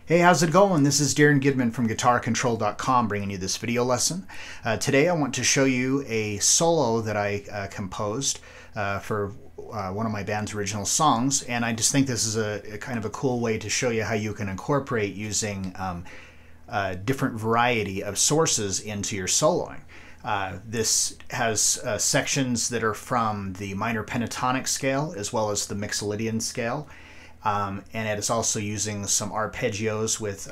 Hey, how's it going? This is Darrin from GuitarControl.com bringing you this video lesson. Today I want to show you a solo that I composed for one of my band's original songs, and I just think this is a kind of a cool way to show you how you can incorporate using a different variety of sources into your soloing. This has sections that are from the minor pentatonic scale as well as the mixolydian scale. And it is also using some arpeggios with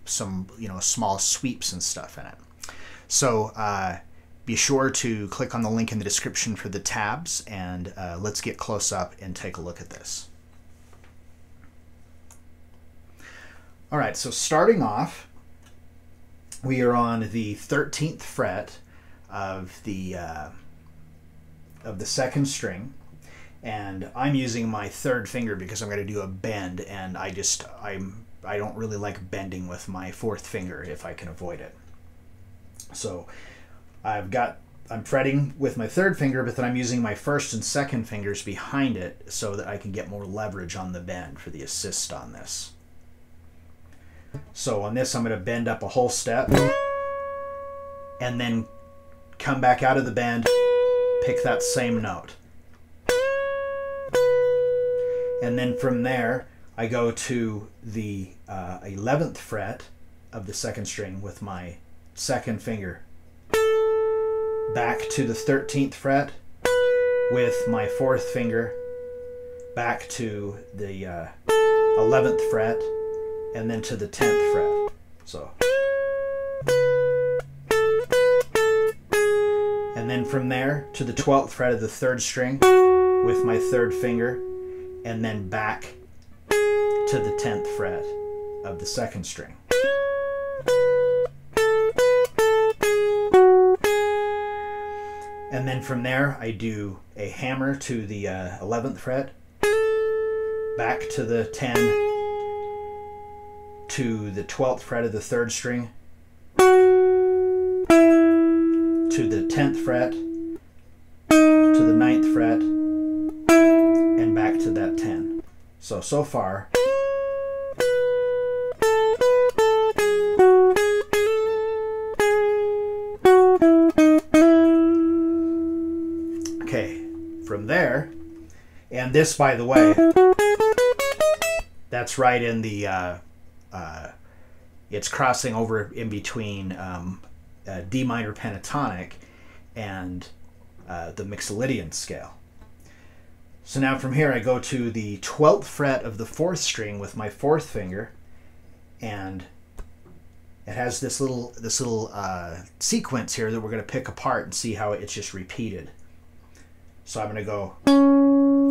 some small sweeps and stuff in it. So be sure to click on the link in the description for the tabs, and let's get close up and take a look at this. All right, so starting off, we are on the 13th fret of the second string. And I'm using my third finger because I'm going to do a bend, and I don't really like bending with my fourth finger if I can avoid it. So I'm fretting with my third finger, but then I'm using my first and second fingers behind it so that I can get more leverage on the bend for the assist on this. So on this, I'm going to bend up a whole step and then come back out of the bend, pick that same note. And then from there, I go to the 11th fret of the second string with my second finger. Back to the 13th fret with my fourth finger. Back to the 11th fret, and then to the 10th fret. So. And then from there to the 12th fret of the third string with my third finger. And then back to the 10th fret of the second string. And then from there, I do a hammer to the 11th fret, back to the 10, to the 12th fret of the third string, to the 10th fret, to the 9th fret, and back to that 10. So far. Okay, from there, and this, by the way, that's right in the, it's crossing over in between D minor pentatonic and the mixolydian scale. So now from here I go to the 12th fret of the fourth string with my fourth finger, and it has this little sequence here that we're going to pick apart and see how it's just repeated. So I'm going to go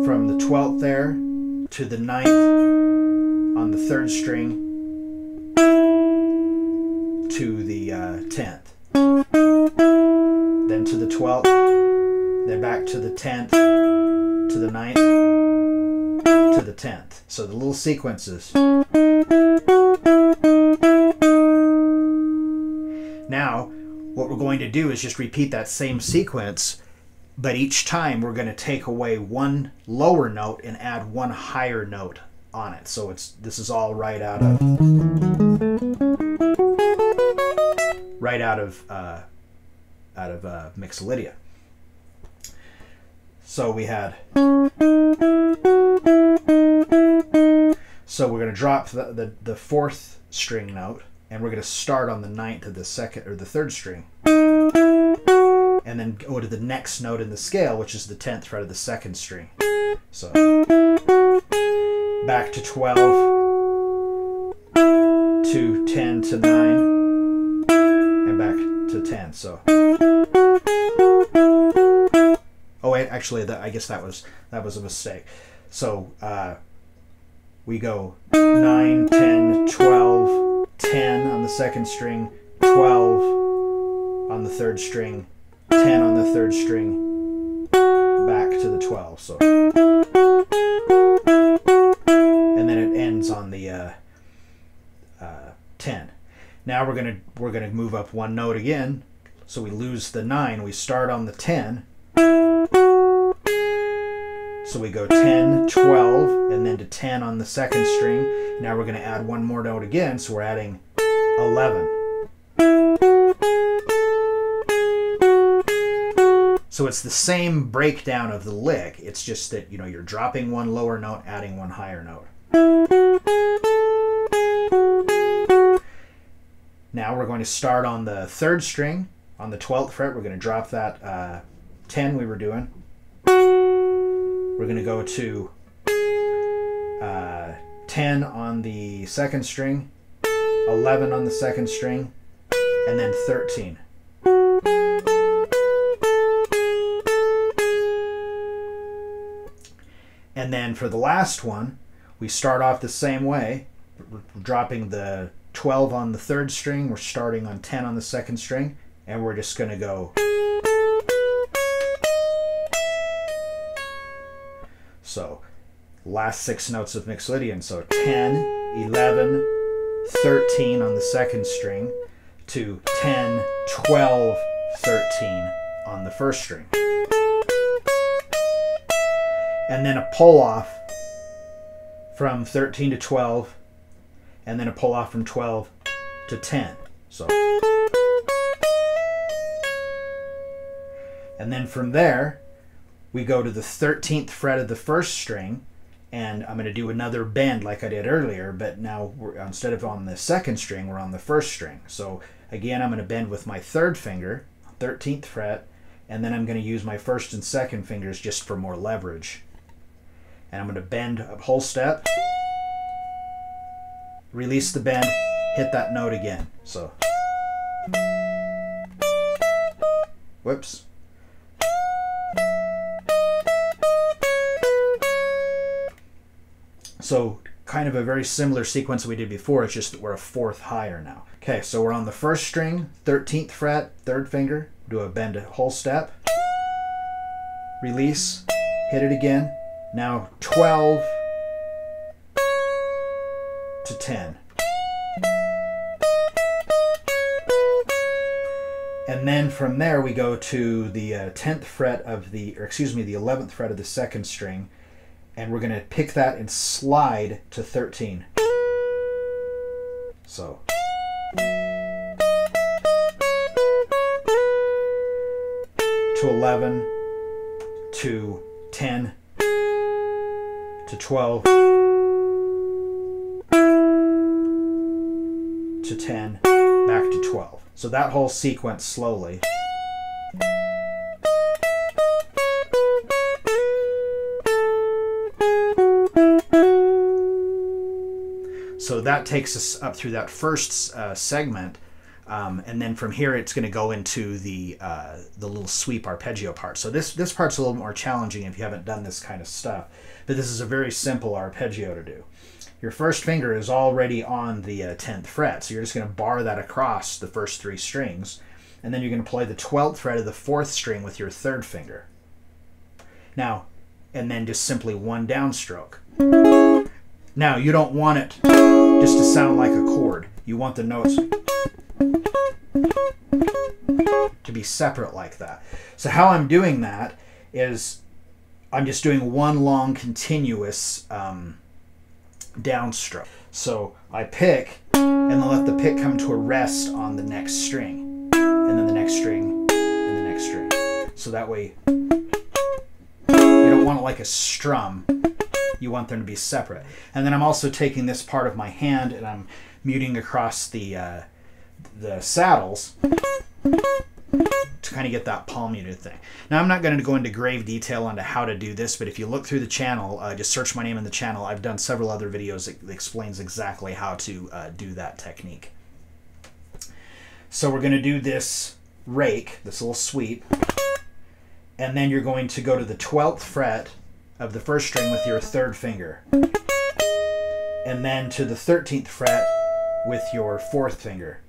from the 12th there to the 9th on the third string to the 10th, then to the 12th, then back to the 10th, to the 9th, to the 10th. So the little sequences. Now, what we're going to do is just repeat that same sequence, but each time we're going to take away one lower note and add one higher note on it. So this is all right out of mixolydia. So we had. So we're going to drop the fourth string note, and we're going to start on the 9th of the second or the third string, and then go to the next note in the scale, which is the 10th fret of the second string. So back to 12 to 10 to 9, and back to 10. So. Oh wait, actually, I guess that was a mistake. So we go 9, 10, 12, 10 on the second string, 12 on the third string, 10 on the third string, back to the 12. So, and then it ends on the 10. Now we're gonna move up one note again. So we lose the 9. We start on the 10. So we go 10, 12, and then to 10 on the second string. Now we're going to add one more note again, so we're adding 11. So it's the same breakdown of the lick. It's just that, you know, you're dropping one lower note, adding one higher note. Now we're going to start on the third string. On the 12th fret, we're going to drop that 10 we were doing. We're going to go to 10 on the second string, 11 on the second string, and then 13. And then for the last one, we start off the same way. We're dropping the 12 on the third string, we're starting on 10 on the second string, and we're just going to go. So last 6 notes of Mixolydian. So 10, 11, 13 on the second string to 10, 12, 13 on the first string. And then a pull off from 13 to 12, and then a pull off from 12 to 10. So, and then from there, we go to the 13th fret of the first string, and I'm going to do another bend like I did earlier, but now instead of on the second string, we're on the first string. So again, I'm going to bend with my third finger, 13th fret, and then I'm going to use my first and second fingers just for more leverage. And I'm going to bend a whole step, release the bend, hit that note again. So, whoops. So kind of a very similar sequence we did before, it's just that we're a fourth higher now. Okay, so we're on the first string, 13th fret, third finger, do a bend a whole step, release, hit it again. Now 12 to 10. And then from there we go to the 10th fret of the 11th fret of the second string, and we're going to pick that and slide to 13. So. To 11, to 10, to 12, to 10, back to 12. So that whole sequence slowly. So that takes us up through that first segment, and then from here it's going to go into the little sweep arpeggio part. So this part's a little more challenging if you haven't done this kind of stuff, but this is a very simple arpeggio to do. Your first finger is already on the 10th fret, so you're just going to bar that across the first 3 strings, and then you're going to play the 12th fret of the 4th string with your third finger. Now, and then just simply one downstroke. Now, you don't want it just to sound like a chord. You want the notes to be separate like that. So how I'm doing that is I'm just doing one long continuous downstroke. So I pick and then let the pick come to a rest on the next string, and then the next string, and the next string. So that way you don't want it like a strum. You want them to be separate. And then I'm also taking this part of my hand and I'm muting across the saddles to kind of get that palm muted thing. Now I'm not going to go into grave detail onto how to do this, but if you look through the channel, just search my name in the channel. I've done several other videos that explains exactly how to do that technique. So we're going to do this rake, this little sweep, and then you're going to go to the 12th fret of the first string with your third finger. And then to the 13th fret with your fourth finger.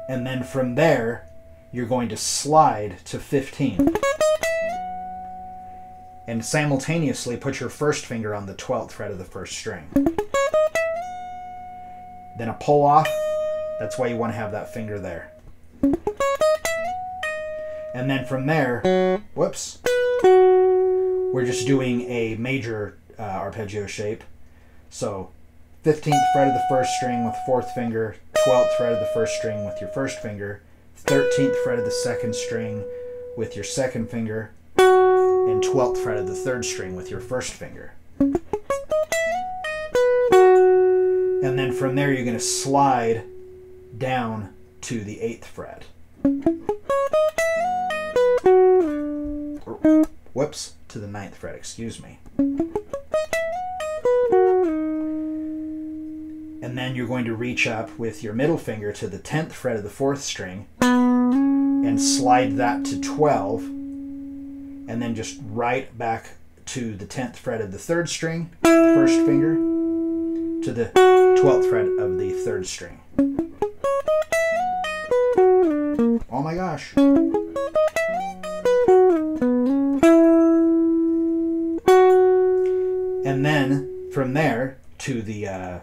And then from there, you're going to slide to 15. And simultaneously put your first finger on the 12th fret of the first string. Then a pull off, that's why you want to have that finger there. And then from there, whoops, we're just doing a major arpeggio shape. So 15th fret of the first string with fourth finger, 12th fret of the first string with your first finger, 13th fret of the second string with your second finger, and 12th fret of the third string with your first finger. And then from there you're going to slide down to the 8th fret. Whoops, to the 9th fret, excuse me. And then you're going to reach up with your middle finger to the 10th fret of the fourth string and slide that to 12, and then just right back to the 10th fret of the third string, first finger, to the 12th fret of the third string. Oh my gosh. And then from there to the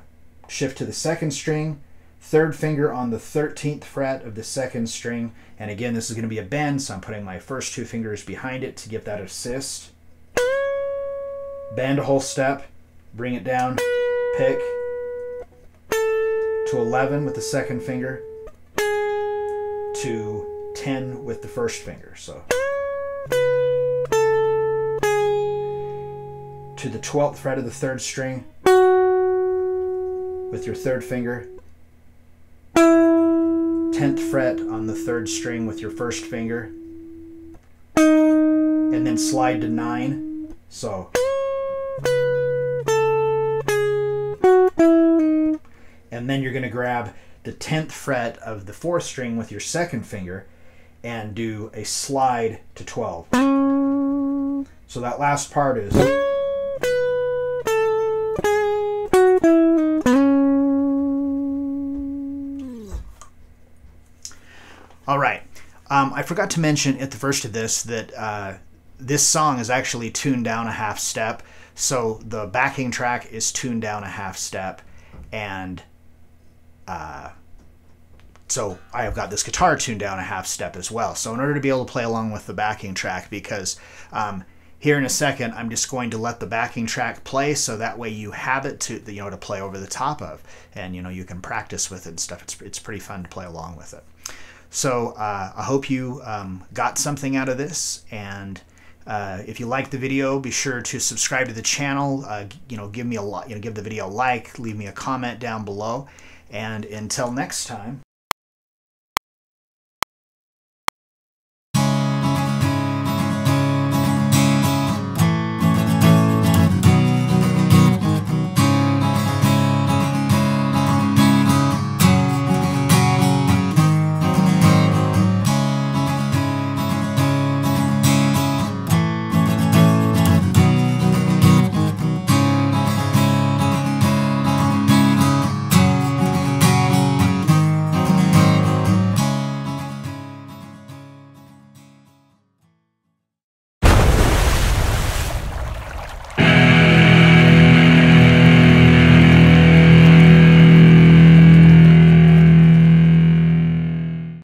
shift to the second string, third finger on the 13th fret of the second string, and again this is going to be a bend, so I'm putting my first two fingers behind it to give that assist. Bend a whole step, bring it down, pick to 11 with the second finger, to 10 with the first finger. So to the 12th fret of the third string with your third finger, 10th fret on the third string with your first finger, and then slide to 9. So and then you're going to grab the 10th fret of the fourth string with your second finger and do a slide to 12. So that last part is all right. I forgot to mention at the first of this that this song is actually tuned down a half step. So the backing track is tuned down a half step, and so I have got this guitar tuned down a half step as well. So in order to be able to play along with the backing track, because here in a second I'm just going to let the backing track play, so that way you have it to to play over the top of, and you can practice with it and stuff. It's pretty fun to play along with it. So I hope you got something out of this, and if you liked the video, be sure to subscribe to the channel. Give me a give the video a like, leave me a comment down below, and until next time.